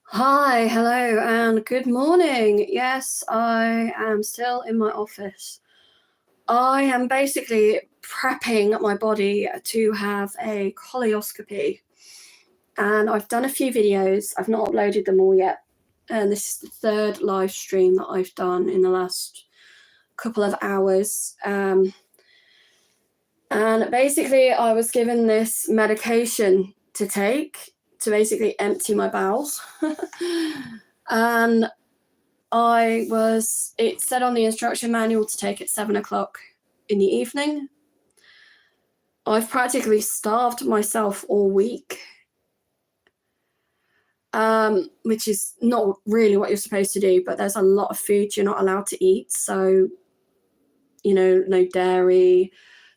Hi, hello, and good morning. Yes, I am still in my office. I am basically prepping my body to have a colonoscopy, and I've done a few videos. I've not uploaded them all yet, and this is the third live stream that I've done in the last couple of hours. And basically, I was given this medication to take to basically empty my bowels. And it said on the instruction manual to take at 7 o'clock in the evening. I've practically starved myself all week, which is not really what you're supposed to do, but there's a lot of food you're not allowed to eat. So, no dairy,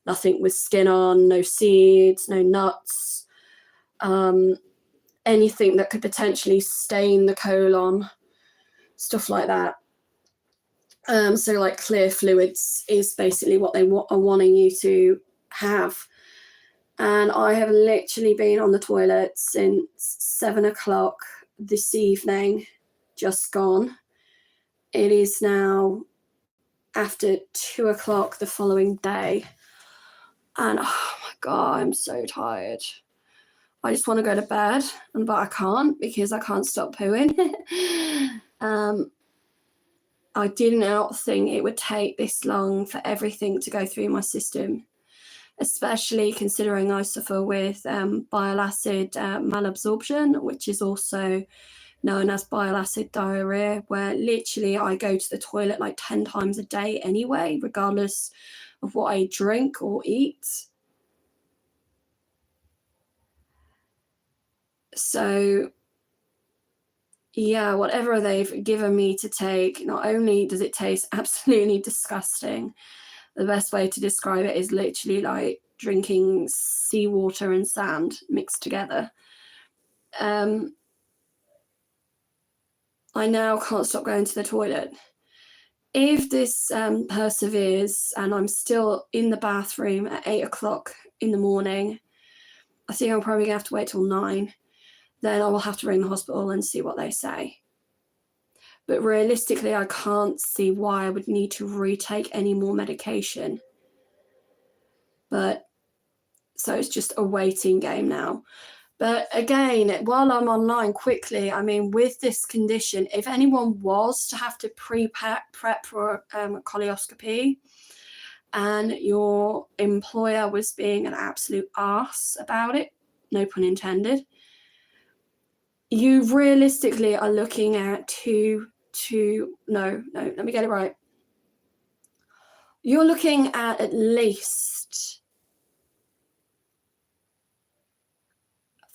nothing with skin on, no seeds, no nuts, anything that could potentially stain the colon, stuff like that. So like clear fluids is basically what they are wanting you to have. And I have literally been on the toilet since 7 o'clock this evening, just gone. It is now after 2 o'clock the following day. And oh my God, I'm so tired. I just want to go to bed, but I can't because I can't stop pooing. I did not think it would take this long for everything to go through my system, especially considering I suffer with bile acid malabsorption, which is also known as bile acid diarrhea, where literally I go to the toilet like 10 times a day anyway, regardless of what I drink or eat. So yeah, whatever they've given me to take, not only does it taste absolutely disgusting, the best way to describe it is literally like drinking seawater and sand mixed together. I now can't stop going to the toilet. If this perseveres and I'm still in the bathroom at 8 o'clock in the morning, I think I'm probably gonna have to wait till 9. Then I will have to ring the hospital and see what they say. But realistically, I can't see why I would need to retake any more medication. But so it's just a waiting game now. But again, while I'm online quickly, I mean, with this condition, if anyone was to have to prep for a colonoscopy and your employer was being an absolute arse about it, no pun intended, you realistically are looking at let me get it right. You're looking at least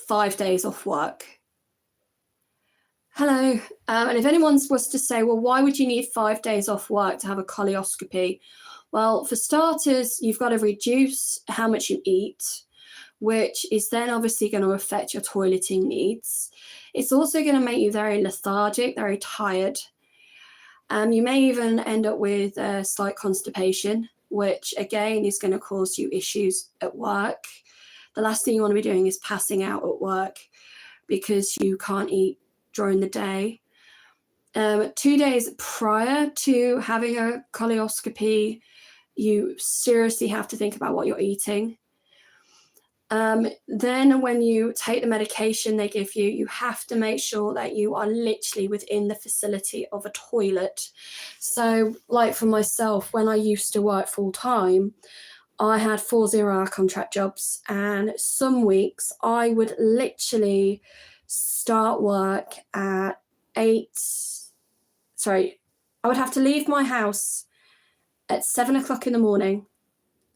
5 days off work. Hello. And if anyone was to say, well, why would you need 5 days off work to have a colonoscopy? Well, for starters, you've got to reduce how much you eat, which is then obviously going to affect your toileting needs. It's also going to make you very lethargic, very tired. You may even end up with slight constipation, which again is going to cause you issues at work. The last thing you want to be doing is passing out at work because you can't eat during the day. 2 days prior to having a colonoscopy, you seriously have to think about what you're eating. Then when you take the medication they give you, you have to make sure that you are literally within the facility of a toilet. So like for myself, when I used to work full time, I had 4 0-hour contract jobs, and some weeks I would literally start work at I would have to leave my house at 7 o'clock in the morning,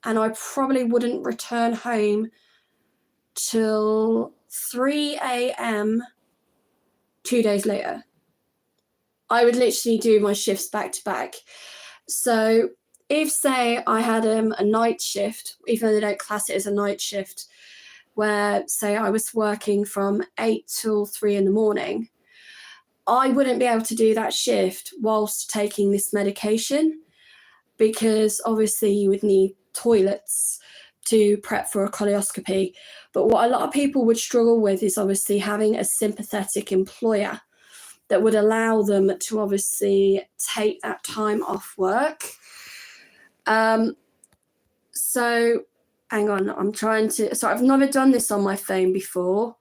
and I probably wouldn't return home till 3 a.m. 2 days later. I would literally do my shifts back to back. So if, say, I had a night shift, even though they don't class it as a night shift, where, say, I was working from 8 till 3 in the morning, I wouldn't be able to do that shift whilst taking this medication, because obviously you would need toilets to prep for a colonoscopy. But what a lot of people would struggle with is obviously having a sympathetic employer that would allow them to obviously take that time off work. So hang on, I'm trying to, so I've never done this on my phone before.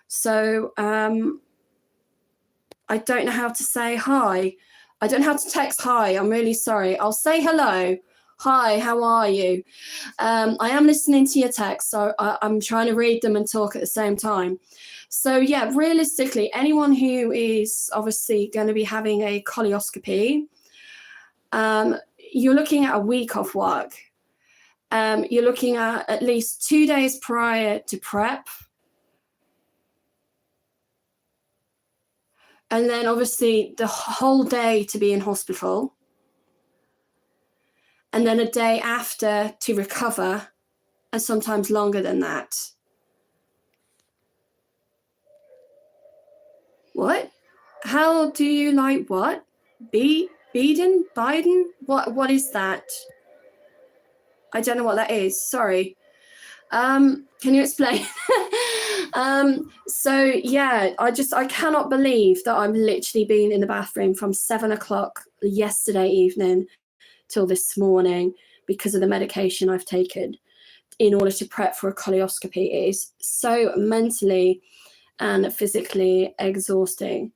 So I don't know how to say hi. I don't know how to text hi. I'm really sorry. I'll say hello. Hi, how are you? I am listening to your text, so I'm trying to read them and talk at the same time. So yeah, realistically, anyone who is obviously going to be having a colonoscopy, you're looking at a week off work. You're looking at least 2 days prior to prep. And then obviously the whole day to be in hospital. And then a day after to recover, and sometimes longer than that. What? How do you like what? Biden? What is that? I don't know what that is. Sorry. Can you explain? So yeah, I cannot believe that I've literally been in the bathroom from 7 o'clock yesterday evening till this morning because of the medication I've taken in order to prep for a colonoscopy. It is so mentally and physically exhausting.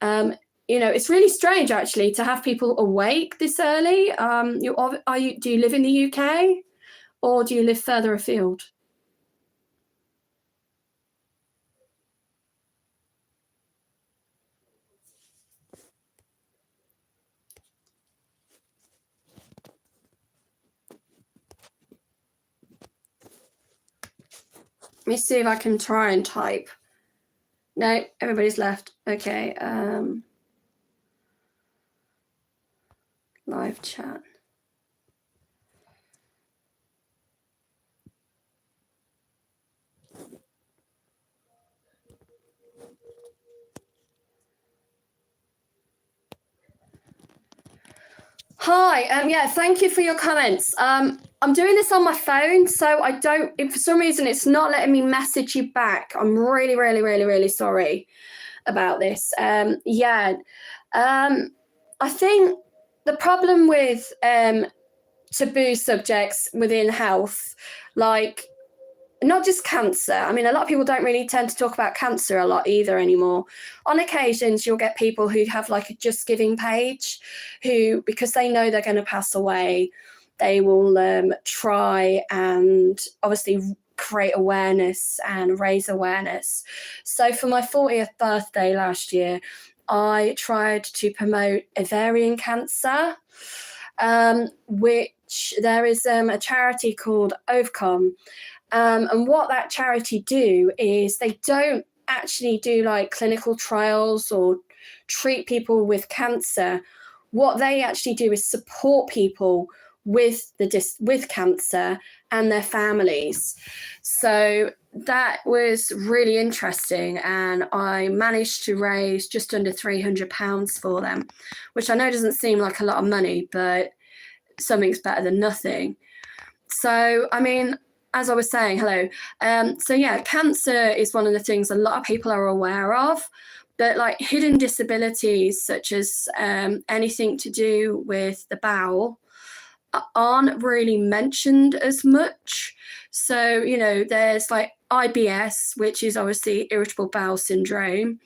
It's really strange actually to have people awake this early. Do you live in the UK or do you live further afield? Let me see if I can try and type. No, everybody's left. Okay. Live chat. Hi, yeah, thank you for your comments. I'm doing this on my phone, so if for some reason it's not letting me message you back, I'm really, really, really, really sorry about this. I think the problem with taboo subjects within health, like not just cancer. I mean, a lot of people don't really tend to talk about cancer a lot either anymore. On occasions, you'll get people who have like a Just Giving page who, because they know they're going to pass away, they will try and obviously create awareness and raise awareness. So for my 40th birthday last year, I tried to promote ovarian cancer, which there is a charity called Ovcom. And what that charity do is they don't actually do like clinical trials or treat people with cancer. What they actually do is support people with cancer and their families. So that was really interesting, and I managed to raise just under £300 for them, which I know doesn't seem like a lot of money, but something's better than nothing. So, I mean, as I was saying, hello. So yeah, cancer is one of the things a lot of people are aware of, but like hidden disabilities such as anything to do with the bowel aren't really mentioned as much. So, there's like IBS, which is obviously irritable bowel syndrome.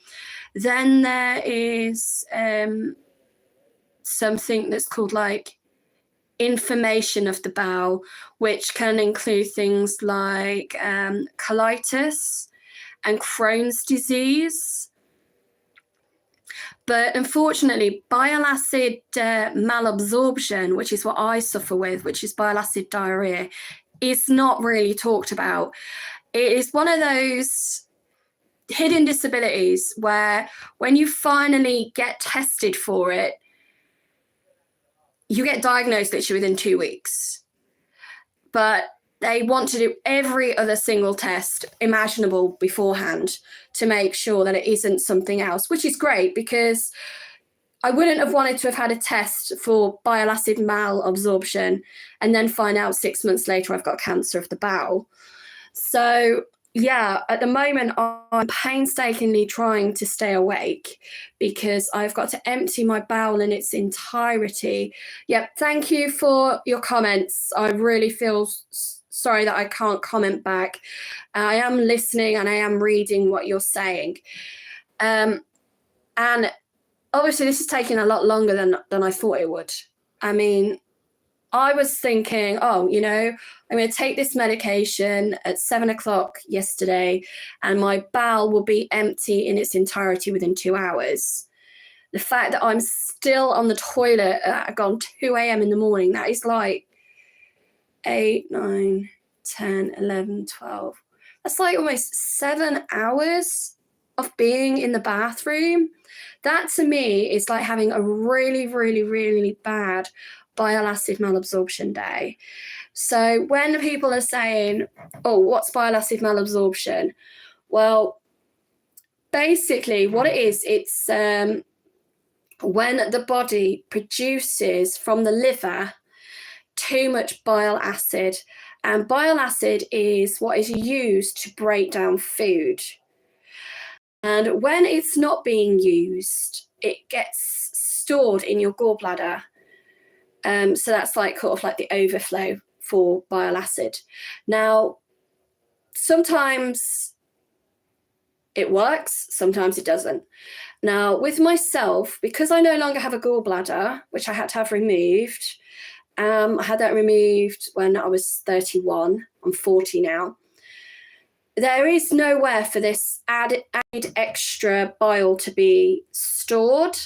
Then there is something that's called like inflammation of the bowel, which can include things like colitis and Crohn's disease. But unfortunately, bile acid malabsorption, which is what I suffer with, which is bile acid diarrhea, is not really talked about. It is one of those hidden disabilities where when you finally get tested for it, you get diagnosed literally within 2 weeks. But they want to do every other single test imaginable beforehand to make sure that it isn't something else, which is great because I wouldn't have wanted to have had a test for bile acid malabsorption and then find out 6 months later I've got cancer of the bowel. So yeah, at the moment I'm painstakingly trying to stay awake because I've got to empty my bowel in its entirety. Yep, thank you for your comments. I really feel sorry that I can't comment back. I am listening and I am reading what you're saying. And obviously this is taking a lot longer than I thought it would. I mean, I was thinking, oh, you know, I'm going to take this medication at 7 o'clock yesterday and my bowel will be empty in its entirety within 2 hours. The fact that I'm still on the toilet at 2 a.m. in the morning, that is like 8, 9, 10, 11, 12. That's like almost 7 hours of being in the bathroom. That to me is like having a really, really, really bad bile acid malabsorption day. So when people are saying, oh, what's bile acid malabsorption? Well, basically what it is, it's when the body produces from the liver too much bile acid. And bile acid is what is used to break down food. And when it's not being used, it gets stored in your gallbladder. So that's like sort of like the overflow for bile acid. Now, sometimes it works, sometimes it doesn't. Now, with myself, because I no longer have a gallbladder, which I had to have removed, I had that removed when I was 31. I'm 40 now. There is nowhere for this added extra bile to be stored.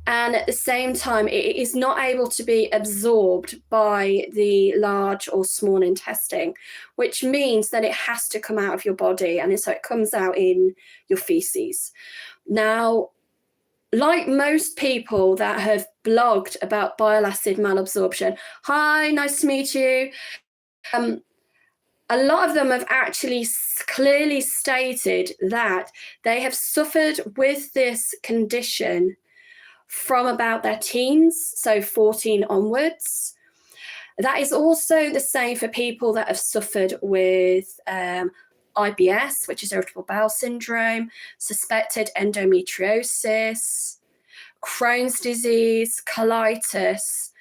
And at the same time, it is not able to be absorbed by the large or small intestine, which means that it has to come out of your body. And so it comes out in your feces. Now, like most people that have blogged about bile acid malabsorption, hi, nice to meet you. A lot of them have actually clearly stated that they have suffered with this condition from about their teens, so 14 onwards. That is also the same for people that have suffered with IBS, which is irritable bowel syndrome, suspected endometriosis, Crohn's disease, colitis.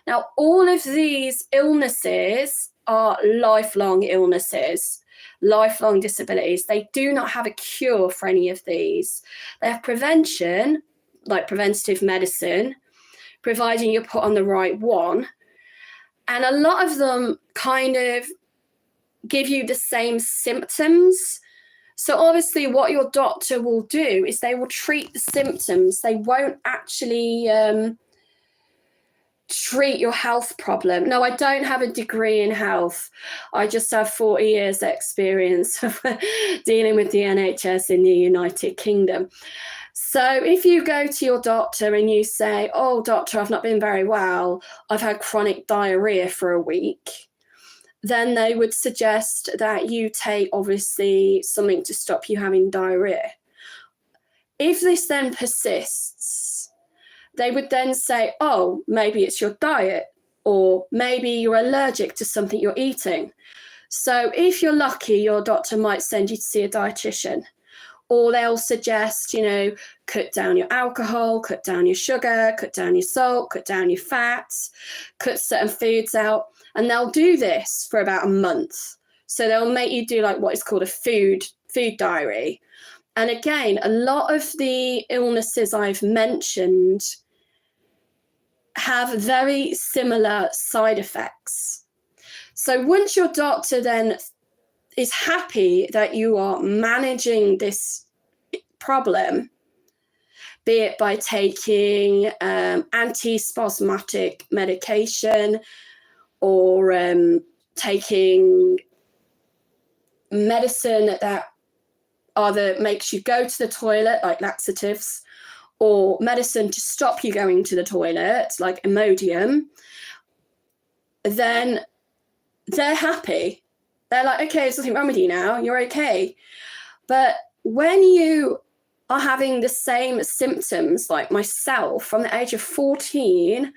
Now, all of these illnesses are lifelong illnesses, lifelong disabilities. They do not have a cure for any of these. They have prevention, like preventative medicine, providing you're put on the right one. And a lot of them kind of give you the same symptoms. So obviously what your doctor will do is they will treat the symptoms. They won't actually treat your health problem. No, I don't have a degree in health. I just have 40 years experience of dealing with the NHS in the United Kingdom. So if you go to your doctor and you say, oh, doctor, I've not been very well, I've had chronic diarrhea for a week, then they would suggest that you take, obviously, something to stop you having diarrhea. If this then persists, they would then say, oh, maybe it's your diet, or maybe you're allergic to something you're eating. So if you're lucky, your doctor might send you to see a dietitian. Or they'll suggest, you know, cut down your alcohol, cut down your sugar, cut down your salt, cut down your fats, cut certain foods out. And they'll do this for about a month. So they'll make you do like what is called a food diary. And again, a lot of the illnesses I've mentioned have very similar side effects. So once your doctor then is happy that you are managing this problem, be it by taking antispasmodic medication or taking medicine that either makes you go to the toilet, like laxatives, or medicine to stop you going to the toilet, like Imodium, then they're happy. They're like, okay, there's nothing wrong with you now, you're okay. But when you are having the same symptoms like myself. From the age of 14,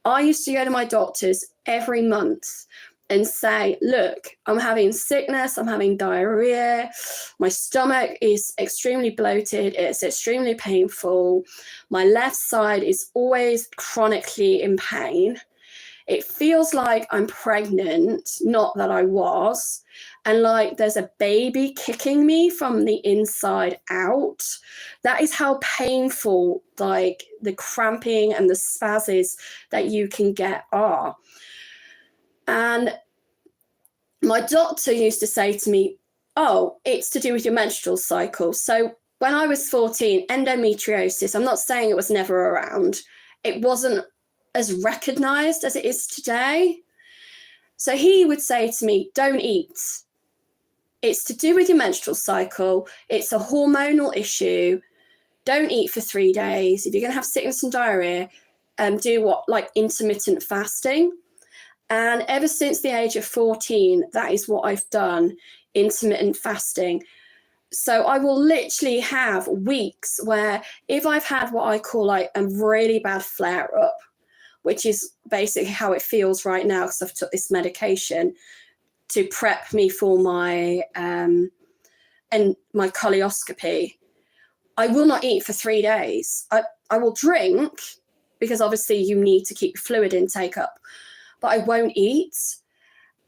I used to go to my doctors every month and say, look, I'm having sickness, I'm having diarrhea, my stomach is extremely bloated, it's extremely painful, my left side is always chronically in pain. It feels like I'm pregnant, not that I was, and like there's a baby kicking me from the inside out. That is how painful like the cramping and the spasms that you can get are. And my doctor used to say to me, oh, it's to do with your menstrual cycle. So when I was 14, endometriosis, I'm not saying it was never around. It wasn't as recognized as it is today. So he would say to me, don't eat. It's to do with your menstrual cycle. It's a hormonal issue. Don't eat for 3 days. If you're going to have sickness and diarrhea, do like intermittent fasting. And ever since the age of 14, that is what I've done, intermittent fasting. So I will literally have weeks where if I've had what I call like a really bad flare up, which is basically how it feels right now because I've took this medication to prep me for my colonoscopy, I will not eat for 3 days. I will drink because obviously you need to keep fluid intake up, but I won't eat.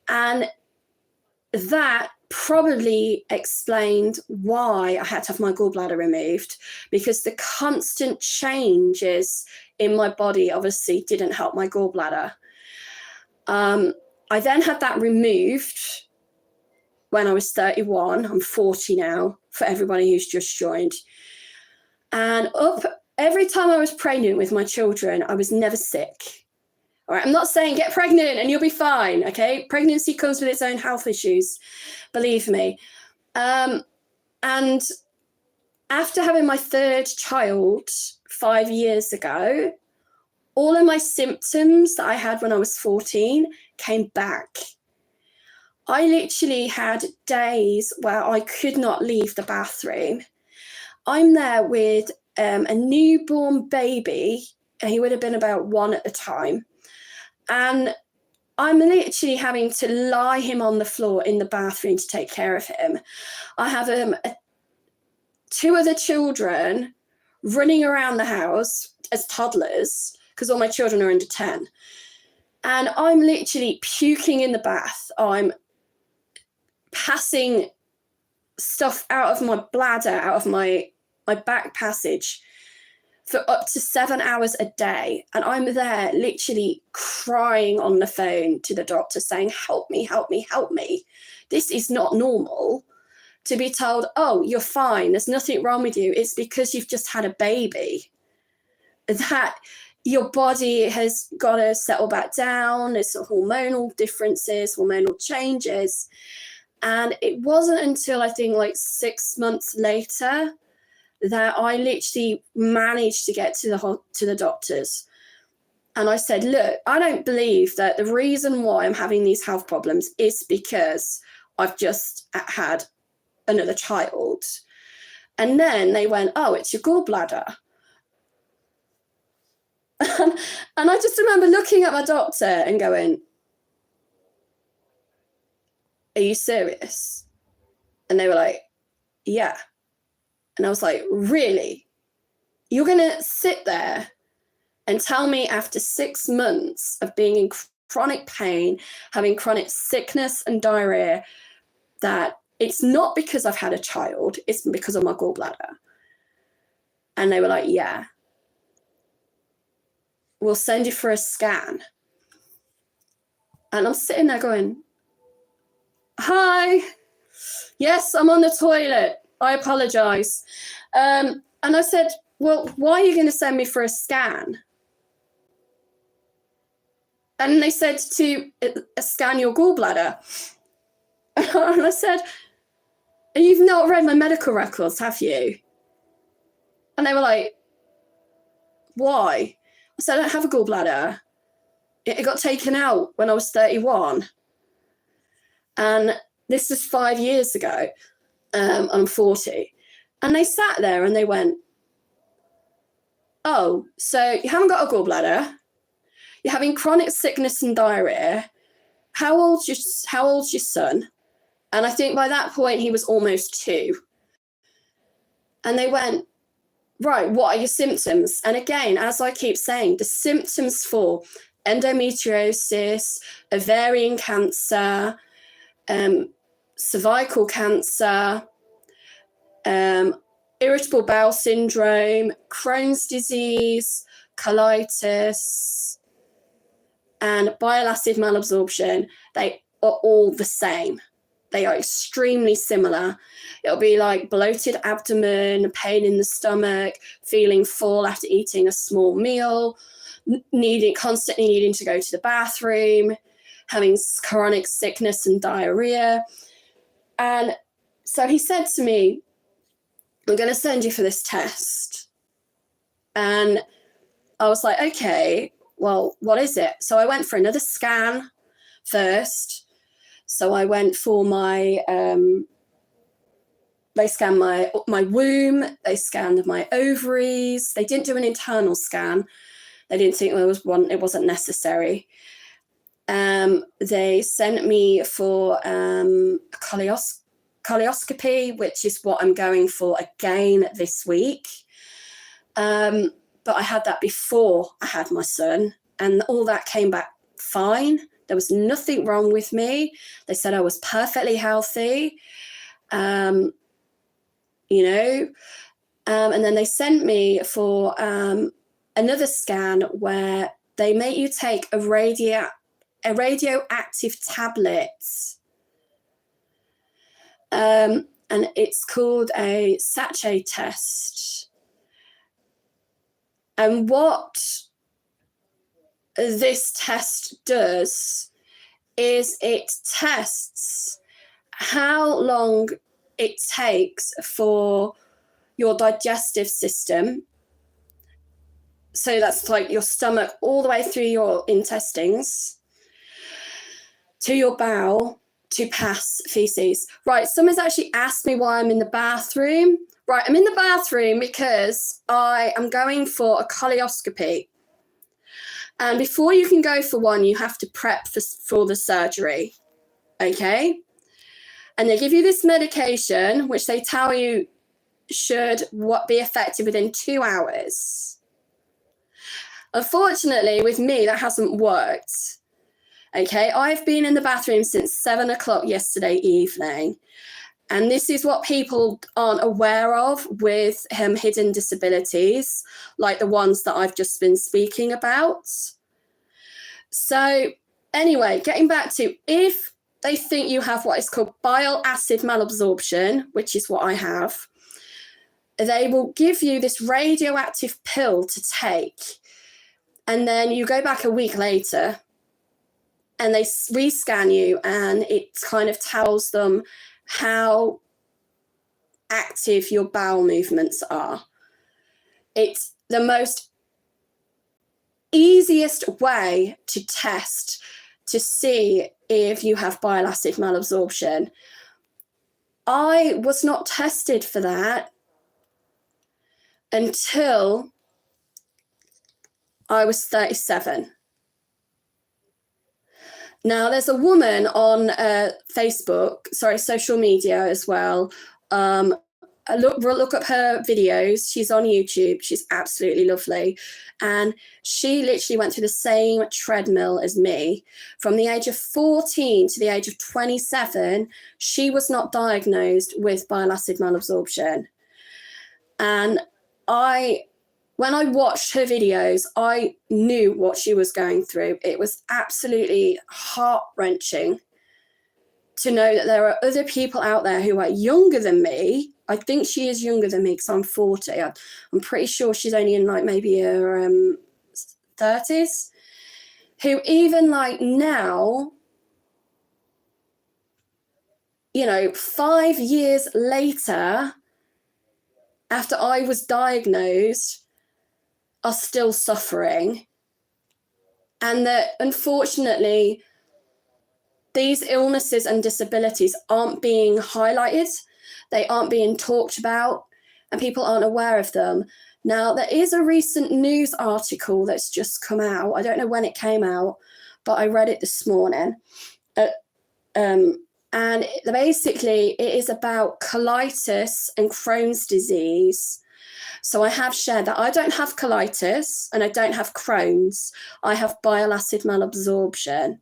And that probably explained why I had to have my gallbladder removed, because the constant changes in my body obviously didn't help my gallbladder. I then had that removed when I was 31. I'm 40 now, for everybody who's just joined. And every time I was pregnant with my children, I was never sick. All right, I'm not saying get pregnant and you'll be fine, okay? Pregnancy comes with its own health issues, believe me. And after having my third child 5 years ago, all of my symptoms that I had when I was 14 came back. I literally had days where I could not leave the bathroom. I'm there with a newborn baby, and he would have been about 1 at the time. And I'm literally having to lie him on the floor in the bathroom to take care of him. I have 2 other children running around the house as toddlers, because all my children are under 10. And I'm literally puking in the bath. I'm passing stuff out of my bladder, out of my back passage for up to 7 hours a day. And I'm there literally crying on the phone to the doctor saying, help me, help me, help me. This is not normal to be told, oh, you're fine, there's nothing wrong with you. It's because you've just had a baby. That your body has got to settle back down. There's hormonal differences, hormonal changes. And it wasn't until I think like 6 months later that I literally managed to get to the doctors. And I said, look, I don't believe that the reason why I'm having these health problems is because I've just had another child. And then they went, oh, it's your gallbladder. And I just remember looking at my doctor and going, are you serious? And they were like, yeah. And I was like, really? You're going to sit there and tell me after 6 months of being in chronic pain, having chronic sickness and diarrhea, that it's not because I've had a child, it's because of my gallbladder? And they were like, yeah. We'll send you for a scan. And I'm sitting there going, hi, yes, I'm on the toilet. I apologize. And I said, well, why are you going to send me for a scan? And they said to scan your gallbladder. And I said, you've not read my medical records, have you? And they were like, why? I said, I don't have a gallbladder. It got taken out when I was 31. And this is 5 years ago. I'm 40. And they sat there and they went, oh, so you haven't got a gallbladder, you're having chronic sickness and diarrhea. How old's your son? And I think by that point he was almost 2. And they went, right, what are your symptoms? And again, as I keep saying, the symptoms for endometriosis, ovarian cancer, cervical cancer, irritable bowel syndrome, Crohn's disease, colitis, and bile acid malabsorption, they are all the same. They are extremely similar. It'll be like bloated abdomen, pain in the stomach, feeling full after eating a small meal, constantly needing to go to the bathroom, having chronic sickness and diarrhea. And so he said to me, I'm going to send you for this test. And I was like, okay, well, what is it? So I went for another scan first. So I went for my, they scanned my womb, they scanned my ovaries. They didn't do an internal scan. They didn't think there was one, it wasn't necessary. They sent me for a colonoscopy, which is what I'm going for again this week. But I had that before I had my son, and all that came back fine. There was nothing wrong with me. They said I was perfectly healthy, and then they sent me for another scan where they make you take a radioactive tablet, and it's called a Sachet test. And what this test does is it tests how long it takes for your digestive system, so that's like your stomach all the way through your intestines to your bowel, to pass feces. Right, someone's actually asked me why I'm in the bathroom. Right, I'm in the bathroom because I am going for a colonoscopy. And before you can go for one, you have to prep for the surgery, okay? And they give you this medication, which they tell you should be effective within 2 hours. Unfortunately, with me, that hasn't worked. Okay, I've been in the bathroom since 7 o'clock yesterday evening. And this is what people aren't aware of with hidden disabilities, like the ones that I've just been speaking about. So anyway, getting back to, if they think you have what is called bile acid malabsorption, which is what I have, they will give you this radioactive pill to take. And then you go back a week later and they rescan you, and it kind of tells them how active your bowel movements are. It's the most easiest way to test to see if you have bile acid malabsorption. I was not tested for that until I was 37. Now, there's a woman on social media as well. Look up her videos. She's on YouTube. She's absolutely lovely. And she literally went through the same treadmill as me. From the age of 14 to the age of 27, she was not diagnosed with bile acid malabsorption. And when I watched her videos, I knew what she was going through. It was absolutely heart-wrenching to know that there are other people out there who are younger than me. I think she is younger than me because I'm 40. I'm pretty sure she's only in like maybe her 30s, who even like now, 5 years later, after I was diagnosed, are still suffering. And that unfortunately, these illnesses and disabilities aren't being highlighted. They aren't being talked about. and people aren't aware of them. Now, there is a recent news article that's just come out. I don't know when it came out, but I read it this morning. And basically, it is about colitis and Crohn's disease. So I have shared that I don't have colitis and I don't have Crohn's. I have bile acid malabsorption.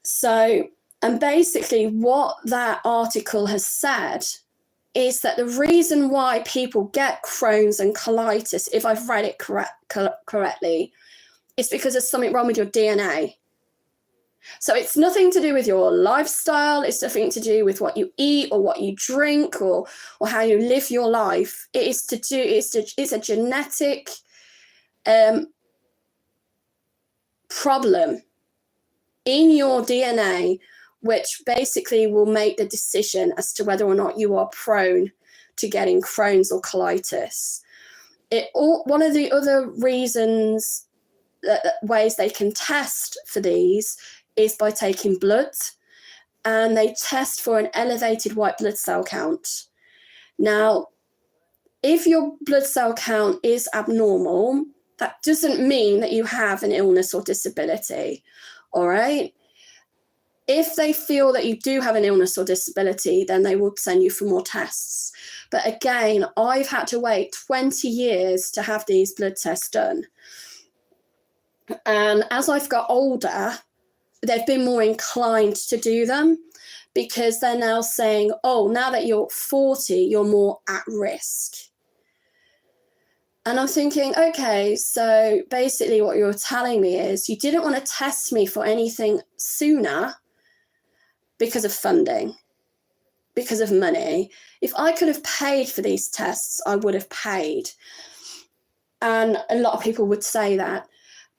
So, and basically what that article has said is that the reason why people get Crohn's and colitis, if I've read it correctly, is because there's something wrong with your DNA. So it's nothing to do with your lifestyle. It's nothing to do with what you eat or what you drink or how you live your life. It's a genetic problem in your DNA, which basically will make the decision as to whether or not you are prone to getting Crohn's or colitis. One of the other reasons, ways they can test for these, is by taking blood, and they test for an elevated white blood cell count. Now, if your blood cell count is abnormal, that doesn't mean that you have an illness or disability, all right? If they feel that you do have an illness or disability, then they will send you for more tests. But again, I've had to wait 20 years to have these blood tests done. And as I've got older, they've been more inclined to do them because they're now saying, oh, now that you're 40, you're more at risk. And I'm thinking, okay, so basically what you're telling me is you didn't want to test me for anything sooner because of funding, because of money. If I could have paid for these tests, I would have paid. And a lot of people would say that.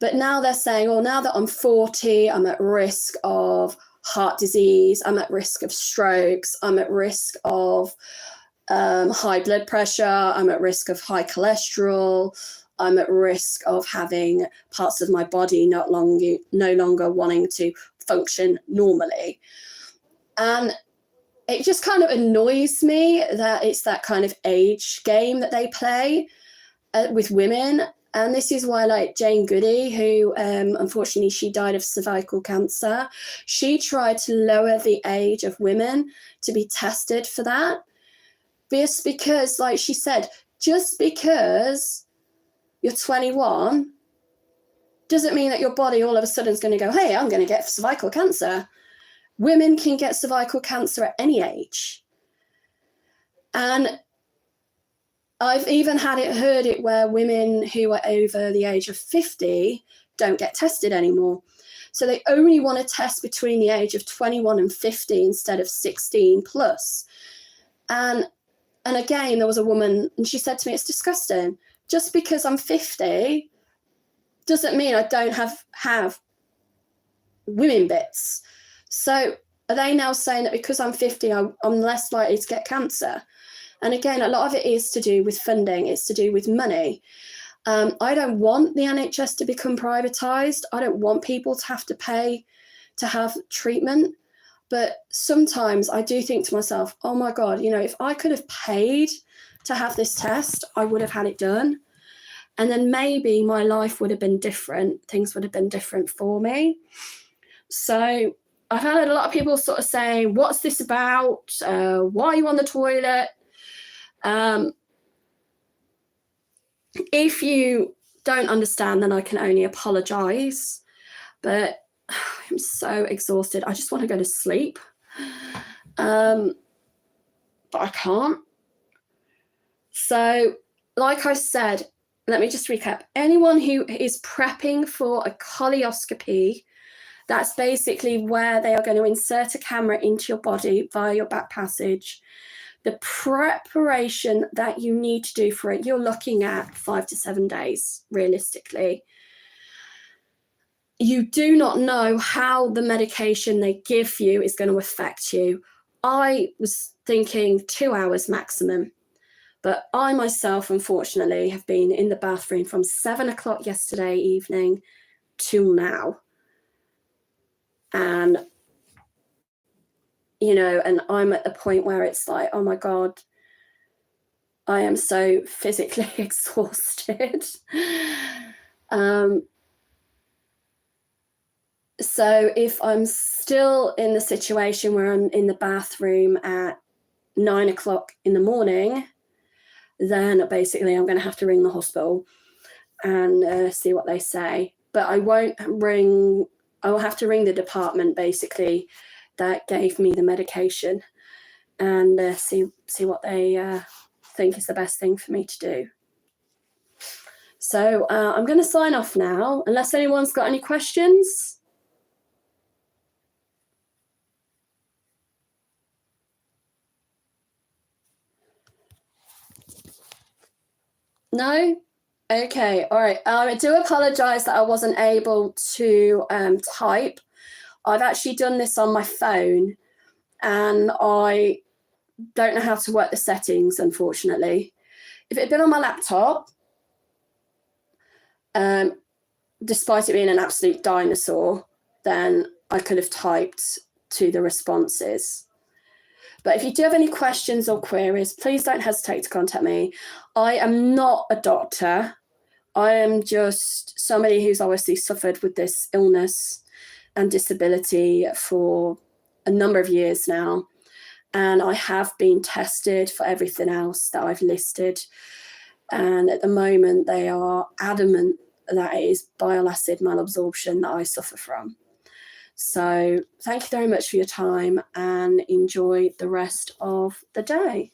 But now they're saying, oh, now that I'm 40, I'm at risk of heart disease, I'm at risk of strokes, I'm at risk of high blood pressure, I'm at risk of high cholesterol, I'm at risk of having parts of my body no longer wanting to function normally. And it just kind of annoys me that it's that kind of age game that they play with women. And this is why, like Jane Goody, who unfortunately she died of cervical cancer, she tried to lower the age of women to be tested for that. Just because, like she said, just because you're 21 doesn't mean that your body all of a sudden is going to go, hey, I'm going to get cervical cancer. Women can get cervical cancer at any age. And I've even heard it where women who are over the age of 50 don't get tested anymore. So they only want to test between the age of 21 and 50 instead of 16 plus. And again, there was a woman, and she said to me, it's disgusting. Just because I'm 50 doesn't mean I don't have women bits. So are they now saying that because I'm 50, I'm less likely to get cancer? And again, a lot of it is to do with funding. It's to do with money. I don't want the NHS to become privatised. I don't want people to have to pay to have treatment. But sometimes I do think to myself, oh my God, if I could have paid to have this test, I would have had it done. And then maybe my life would have been different. Things would have been different for me. So I've had a lot of people sort of saying, what's this about? Why are you on the toilet? If you don't understand, then I can only apologize, but I'm so exhausted. I just want to go to sleep. But I can't. So, like I said, let me just recap. Anyone who is prepping for a colonoscopy, that's basically where they are going to insert a camera into your body via your back passage. The preparation that you need to do for it, you're looking at 5 to 7 days, realistically. You do not know how the medication they give you is going to affect you. I was thinking 2 hours maximum, but I myself, unfortunately, have been in the bathroom from 7 o'clock yesterday evening till now. And and I'm at the point where it's like, oh my God, I am so physically exhausted. So if I'm still in the situation where I'm in the bathroom at 9 o'clock in the morning, then basically I'm going to have to ring the hospital and see what they say. But I will have to ring the department basically that gave me the medication and see what they think is the best thing for me to do. So I'm going to sign off now, unless anyone's got any questions. No? Okay, all right. I do apologise that I wasn't able to type. I've actually done this on my phone and I don't know how to work the settings, unfortunately. If it had been on my laptop, despite it being an absolute dinosaur, then I could have typed to the responses. But if you do have any questions or queries, please don't hesitate to contact me. I am not a doctor. I am just somebody who's obviously suffered with this illness and disability for a number of years now. And I have been tested for everything else that I've listed. And at the moment, they are adamant that it is bile acid malabsorption that I suffer from. So thank you very much for your time and enjoy the rest of the day.